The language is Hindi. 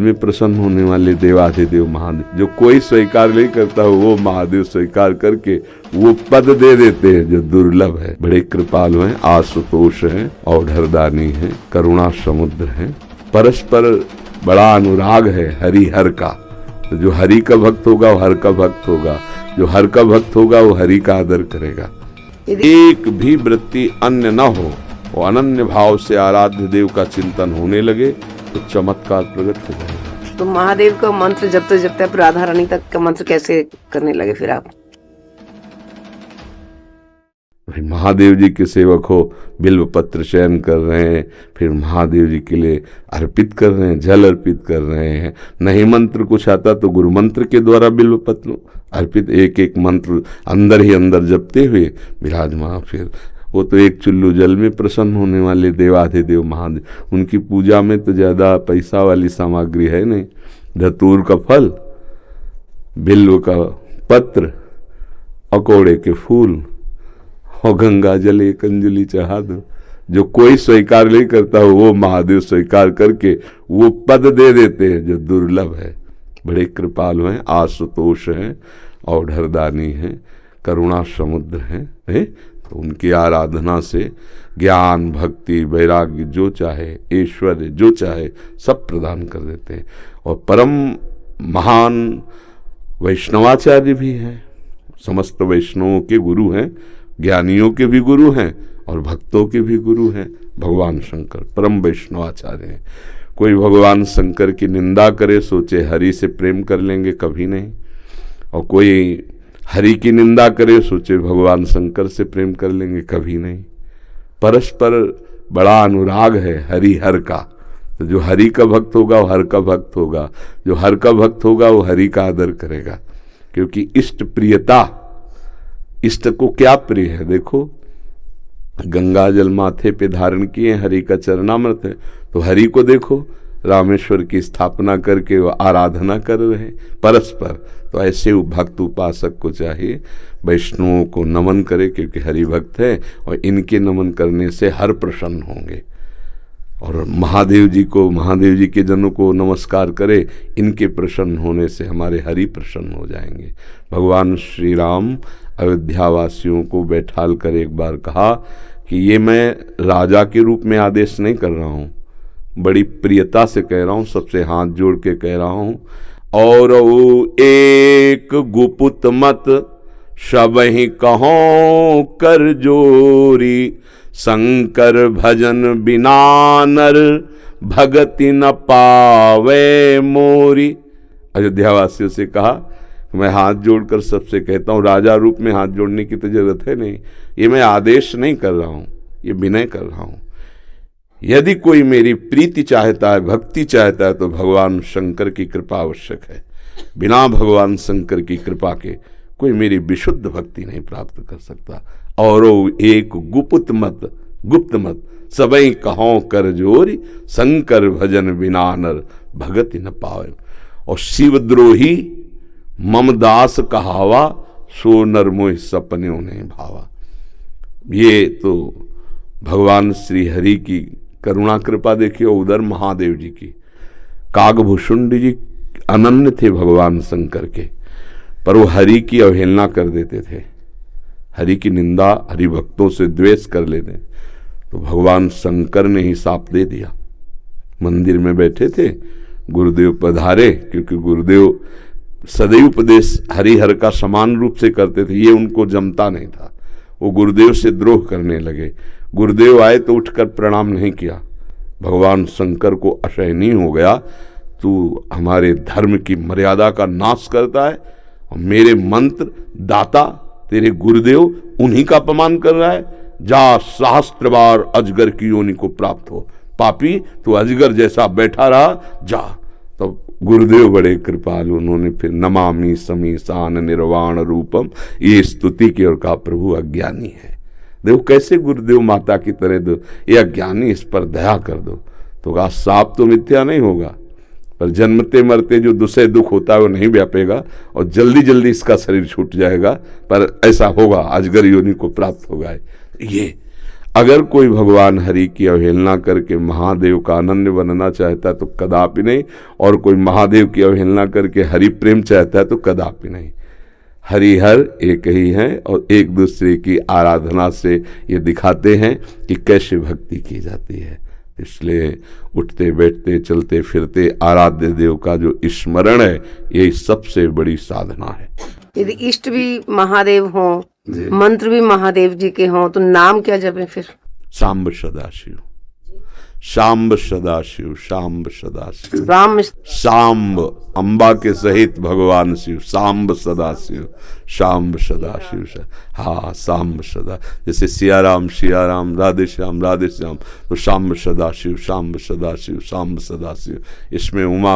में प्रसन्न होने वाले देवाधिदेव महादेव, जो कोई स्वीकार नहीं करता हो वो महादेव स्वीकार करके वो पद दे देते हैं जो दुर्लभ है। बड़े कृपालु हैं, आशुतोष हैं, औढ़रदानी हैं, करुणा समुद्र हैं, परस्पर बड़ा अनुराग है हरि हर का। तो जो हरि का भक्त होगा वो हर का भक्त होगा, जो हर का भक्त होगा वो हरि का आदर करेगा। एक भी वृत्ति अन्य न हो, वो अनन्य भाव से आराध्य देव का चिंतन होने लगे तो चमत्कार प्रकट हो जाएगा। तो महादेव का मंत्र जपते आप राधा रानी तक का मंत्र कैसे करने लगे फिर आप? भाई महादेव जी के सेवक हो, बिल्व पत्र चयन कर रहे हैं, फिर महादेव जी के लिए अर्पित कर रहे हैं, जल अर्पित कर रहे हैं। नहीं मंत्र कुछ आता तो गुरु मंत्र के द्वारा बिल्व पत्र अर्पित, एक एक मंत्र अंदर ही अंदर जपते हुए विराजमान। फिर वो तो एक चुल्लू जल में प्रसन्न होने वाले देवाधिदेव महादेव, उनकी पूजा में तो ज्यादा पैसा वाली सामग्री है नहीं। धतूर का फल, बिल्व का पत्र, अकोड़े के फूल और गंगा जल एक अंजलि चढ़ा दो। जो कोई स्वीकार नहीं करता हो वो महादेव स्वीकार करके वो पद दे देते हैं जो दुर्लभ है। बड़े कृपालु हैं, आशुतोष हैं, औढ़रदानी हैं, करुणा समुद्र हैं। तो उनकी आराधना से ज्ञान, भक्ति, वैराग्य जो चाहे, ऐश्वर्य जो चाहे सब प्रदान कर देते हैं। और परम महान वैष्णवाचार्य भी हैं, समस्त वैष्णवों के गुरु हैं, ज्ञानियों के भी गुरु हैं और भक्तों के भी गुरु हैं। भगवान शंकर परम वैष्णवाचार्य हैं। कोई भगवान शंकर की निंदा करे सोचे हरि से प्रेम कर लेंगे, कभी नहीं। और कोई हरि की निंदा करे सोचे भगवान शंकर से प्रेम कर लेंगे, कभी नहीं। परस्पर बड़ा अनुराग है हरि हर का। तो जो हरि का भक्त होगा वो हर का भक्त होगा, जो हर का भक्त होगा वो हरि का आदर करेगा। क्योंकि इष्ट प्रियता, इष्ट को क्या प्रिय है? देखो, गंगा जल माथे पे धारण किए, हरि का चरणामृत है, तो हरि को देखो रामेश्वर की स्थापना करके वो आराधना कर रहे हैं परस्पर। तो ऐसे भक्त उपासक को चाहिए वैष्णवों को नमन करे, क्योंकि हरि भक्त है और इनके नमन करने से हर प्रसन्न होंगे। और महादेव जी को, महादेव जी के जनों को नमस्कार करे, इनके प्रसन्न होने से हमारे हरि प्रसन्न हो जाएंगे। भगवान श्री राम अयोध्यावासियों को बैठाल कर एक बार कहा कि ये मैं राजा के रूप में आदेश नहीं कर रहा हूँ, बड़ी प्रियता से कह रहा हूँ, सबसे हाथ जोड़ के कह रहा हूँ। और एक गुपुत मत सबहि कहो कर जोरी, शंकर भजन बिना नर भगति न पावे मोरी। अयोध्यावासियों से कहा, मैं हाथ जोड़कर सबसे कहता हूँ, राजा रूप में हाथ जोड़ने की तो जरूरत है नहीं, ये मैं आदेश नहीं कर रहा हूँ, ये विनय कर रहा हूँ। यदि कोई मेरी प्रीति चाहता है, भक्ति चाहता है, तो भगवान शंकर की कृपा आवश्यक है। बिना भगवान शंकर की कृपा के कोई मेरी विशुद्ध भक्ति नहीं प्राप्त कर सकता। और एक गुप्त मत सबई कहो कर जोरी, शंकर भजन बिना नर भगति न पावे। और शिवद्रोही मम दास कहावा, सो नर मोह सपने उन्हें भावा। ये तो भगवान श्री हरि की करुणा कृपा देखिए। उधर महादेव जी की, कागभूषुंड जी अनन्य थे भगवान शंकर के, पर वो हरि की अवहेलना कर देते थे, हरि की निंदा, हरि भक्तों से द्वेष कर लेते। तो भगवान शंकर ने ही साप दे दिया। मंदिर में बैठे थे, गुरुदेव पधारे, क्योंकि गुरुदेव सदैव उपदेश हरिहर का समान रूप से करते थे, ये उनको जमता नहीं था। वो गुरुदेव से द्रोह करने लगे। गुरुदेव आए तो उठकर प्रणाम नहीं किया। भगवान शंकर को असहनीय हो गया, तू हमारे धर्म की मर्यादा का नाश करता है और मेरे मंत्र दाता तेरे गुरुदेव उन्हीं का अपमान कर रहा है। जा, सहस्त्र बार अजगर की योनि को प्राप्त हो, पापी तू अजगर जैसा बैठा रहा, जा। तो गुरुदेव बड़े कृपालु, उन्होंने फिर नमामि समीसान निर्वाण रूपम ये स्तुति की और कहा, प्रभु अज्ञानी है। देखो कैसे गुरुदेव माता की तरह दो, ये अज्ञानी, इस पर दया कर दो। तो कहा, साप तो मिथ्या नहीं होगा, पर जन्मते मरते जो दूसरे दुख होता है वो नहीं व्यापेगा और जल्दी जल्दी इसका शरीर छूट जाएगा, पर ऐसा होगा, अजगर योनि को प्राप्त होगा। ये अगर कोई भगवान हरि की अवहेलना करके महादेव का अनन्य बनना चाहता है तो कदापि नहीं, और कोई महादेव की अवहेलना करके हरि प्रेम चाहता है तो कदापि नहीं। हरिहर एक ही हैं और एक दूसरे की आराधना से ये दिखाते हैं कि कैसे भक्ति की जाती है। इसलिए उठते बैठते चलते फिरते आराध्य देव का जो स्मरण है, यही सबसे बड़ी साधना है। यदि इष्ट भी महादेव हों, मंत्र भी महादेव जी के हों, तो नाम क्या जपे फिर? सांब सदाशिव, सांब सदाशिव, सांब सदाशिव। राम सांब अंबा के सहित भगवान शिव, सांब सदाशिव, सांब सदाशिव। हाँ, सांब सदा, जैसे सियाराम सियाराम, राधे श्याम राधे श्याम, तो सांब सदाशिव, सांब सदाशिव, सांब सदाशिव। इसमें उमा